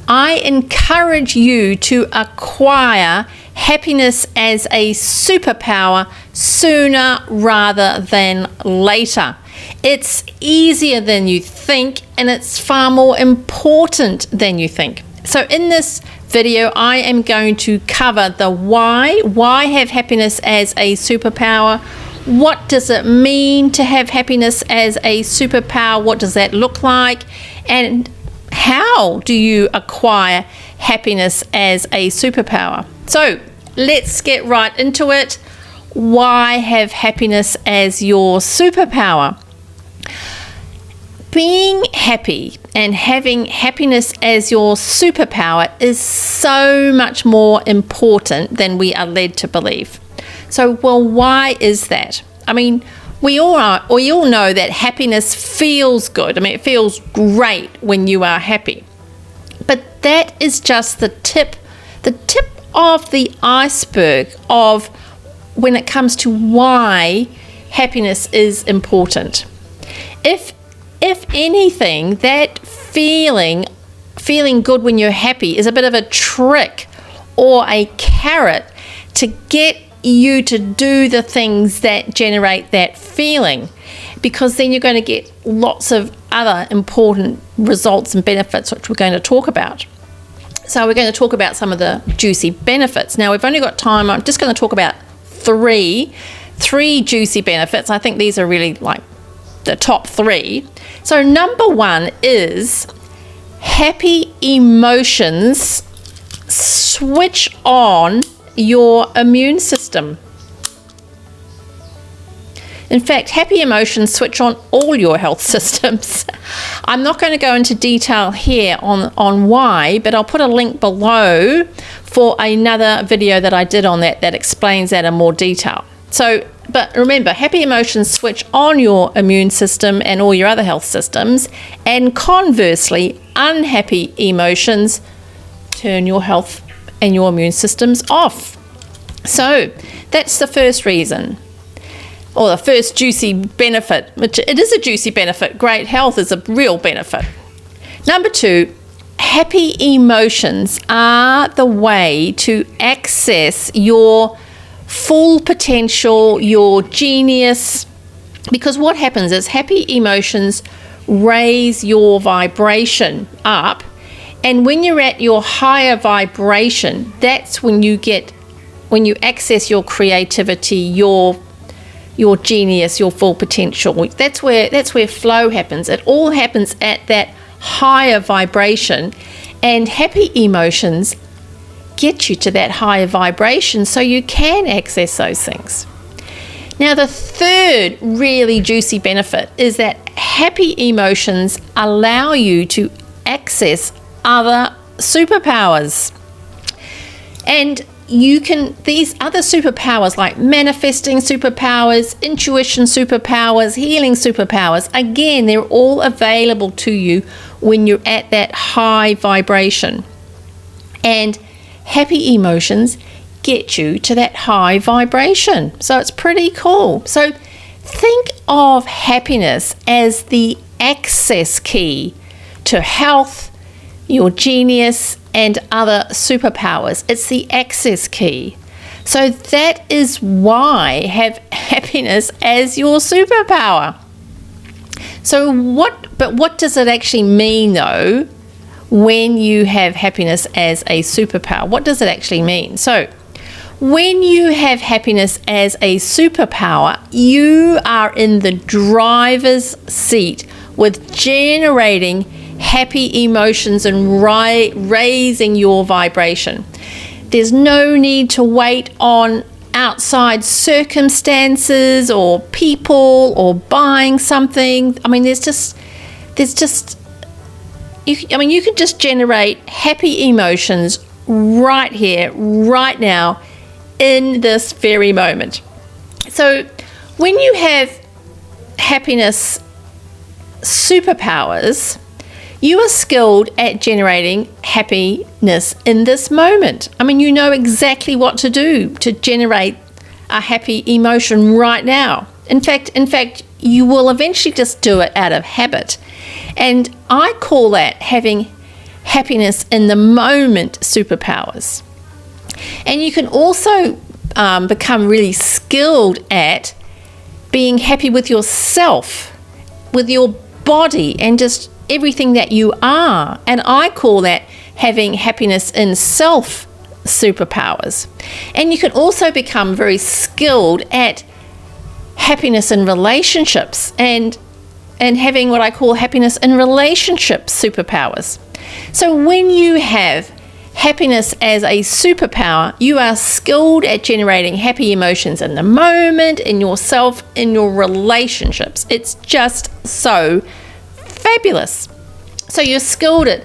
I encourage you to acquire happiness as a superpower sooner rather than later. It's easier than you think, and it's far more important than you think. So in this video, I am going to cover the why. Why have happiness as a superpower? What does it mean to have happiness as a superpower? What does that look like? And how do you acquire happiness as a superpower? So let's get right into it. Why have happiness as your superpower? Being happy and having happiness as your superpower is so much more important than we are led to believe. So, well, why is that? I mean, we all know that happiness feels good. I mean, it feels great when you are happy. But that is just the tip of the iceberg of when it comes to why happiness is important. If anything, that feeling good when you're happy is a bit of a trick or a carrot to get you to do the things that generate that feeling, because then you're going to get lots of other important results and benefits, which we're going to talk about. So we're going to talk about some of the juicy benefits. Now, we've only got time. I'm just going to talk about three juicy benefits. I think these are really like the top three. So number one is happy emotions switch on your immune system. In fact, happy emotions switch on all your health systems. I'm not going to go into detail here on why, but I'll put a link below for another video that I did on that explains that in more detail. So, but remember, happy emotions switch on your immune system and all your other health systems, and conversely, unhappy emotions turn your health and your immune systems off. So that's the first reason, or the first juicy benefit, which it is a juicy benefit. Great health is a real benefit. Number two, happy emotions are the way to access your full potential, your genius, because what happens is happy emotions raise your vibration up. And when you're at your higher vibration, that's when you access your creativity, your genius, your full potential. That's where flow happens. It all happens at that higher vibration, and happy emotions get you to that higher vibration so you can access those things. Now, the third really juicy benefit is that happy emotions allow you to access other superpowers. And these other superpowers like manifesting superpowers, intuition superpowers, healing superpowers, again, they're all available to you when you're at that high vibration. And happy emotions get you to that high vibration. So it's pretty cool. So think of happiness as the access key to health, your genius, and other superpowers. It's the access key. So that is why have happiness as your superpower. So what does it actually mean though when you have happiness as a superpower? What does it actually mean? So when you have happiness as a superpower, you are in the driver's seat with generating happy emotions and raising your vibration. There's no need to wait on outside circumstances or people or buying something. I mean, you can just generate happy emotions right here, right now, in this very moment. So when you have happiness superpowers, you are skilled at generating happiness in this moment. I mean, you know exactly what to do to generate a happy emotion right now. In fact, you will eventually just do it out of habit. And I call that having happiness in the moment superpowers. And you can also become really skilled at being happy with yourself, with your body, and just everything that you are. And I call that having happiness in self superpowers. And you can also become very skilled at happiness in relationships and having what I call happiness in relationship superpowers. So when you have happiness as a superpower, you are skilled at generating happy emotions in the moment, in yourself, in your relationships. It's just so fabulous. So you're skilled at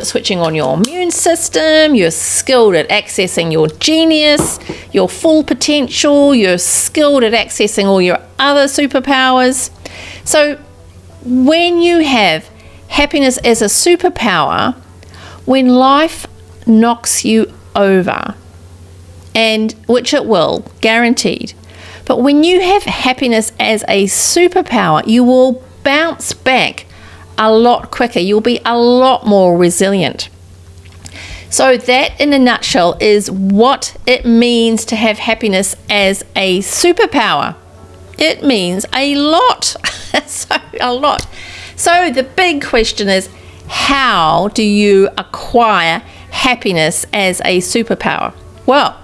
switching on your immune system, you're skilled at accessing your genius, your full potential, you're skilled at accessing all your other superpowers. So when you have happiness as a superpower, when life knocks you over, and which it will, guaranteed, but when you have happiness as a superpower, you will bounce back a lot quicker. You'll be a lot more resilient. So that, in a nutshell, is what it means to have happiness as a superpower. It means a lot. So a lot. So the big question is, how do you acquire happiness as a superpower? Well,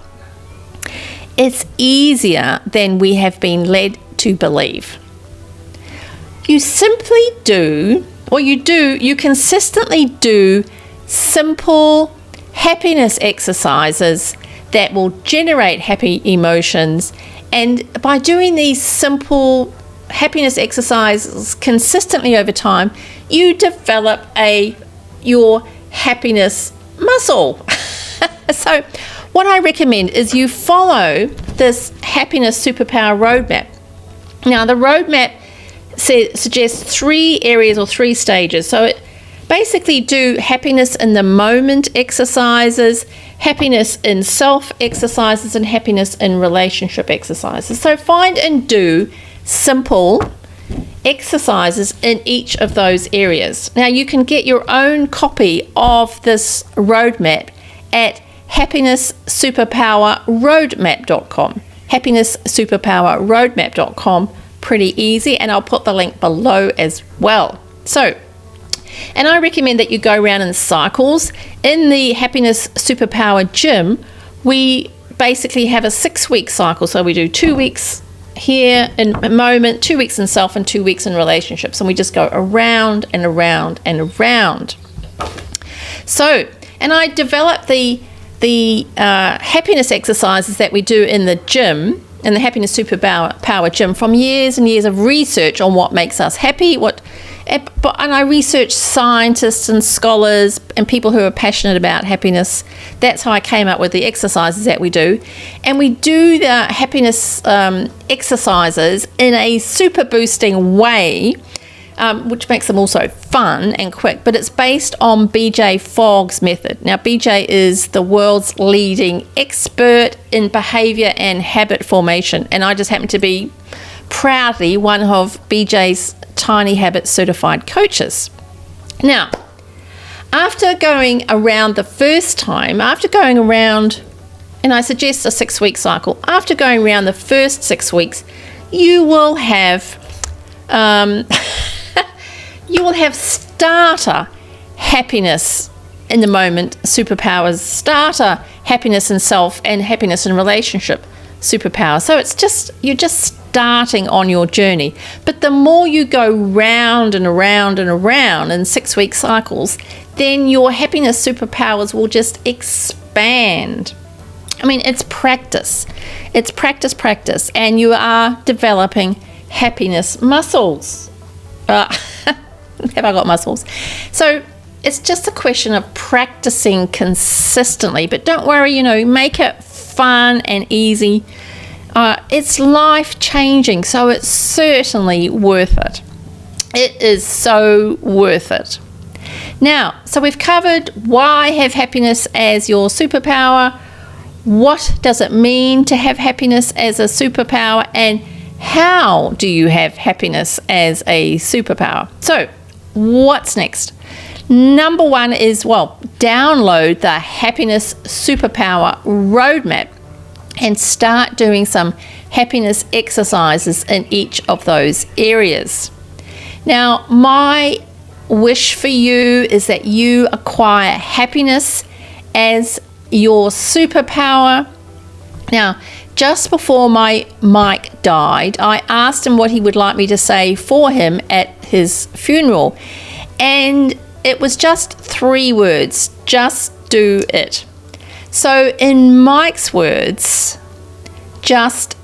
it's easier than we have been led to believe. You simply do, or you consistently do simple happiness exercises that will generate happy emotions. And by doing these simple happiness exercises consistently over time, you develop your happiness muscle. So what I recommend is you follow this happiness superpower roadmap. Now, the roadmap suggests 3 areas or 3 stages. So it basically do happiness in the moment exercises, happiness in self exercises, and happiness in relationship exercises. So find and do simple exercises in each of those areas. Now, you can get your own copy of this roadmap at happinesssuperpowerroadmap.com. happinesssuperpowerroadmap.com. Pretty easy, and I'll put the link below as well. So, and I recommend that you go around in cycles. In the Happiness Superpower Gym, we basically have a 6-week cycle. So we do 2 weeks here in a moment, 2 weeks in self, and 2 weeks in relationships, and we just go around and around and around. So, and I developed the happiness exercises that we do in the gym, in the Happiness Superpower Gym, from years and years of research on what makes us happy, and I researched scientists and scholars and people who are passionate about happiness. That's how I came up with the exercises that we do. And we do the happiness exercises in a super boosting way, which makes them also fun and quick, but it's based on BJ Fogg's method. Now, BJ is the world's leading expert in behavior and habit formation, and I just happen to be proudly one of BJ's Tiny Habits certified coaches. Now, after going around the first time, and I suggest a 6-week cycle, after going around the first 6 weeks, you will have starter happiness in the moment superpowers, starter happiness in self, and happiness in relationship superpower. So you're just starting on your journey. But the more you go round and around and around in 6-week cycles, then your happiness superpowers will just expand. I mean, it's practice. It's practice, and you are developing happiness muscles. Have I got muscles? So it's just a question of practicing consistently. But don't worry, make it fun and easy. It's life-changing, so it's certainly worth it. It is so worth it. Now, so we've covered why have happiness as your superpower, what does it mean to have happiness as a superpower, and how do you have happiness as a superpower? So, what's next? Number one is, well, download the Happiness Superpower Roadmap and start doing some happiness exercises in each of those areas. Now, my wish for you is that you acquire happiness as your superpower. Now, just before my Mike died, I asked him what he would like me to say for him at his funeral, and it was just 3 words: just do it. So in Mike's words, just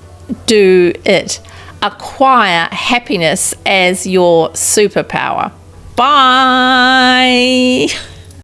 do it. Acquire happiness as your superpower. Bye.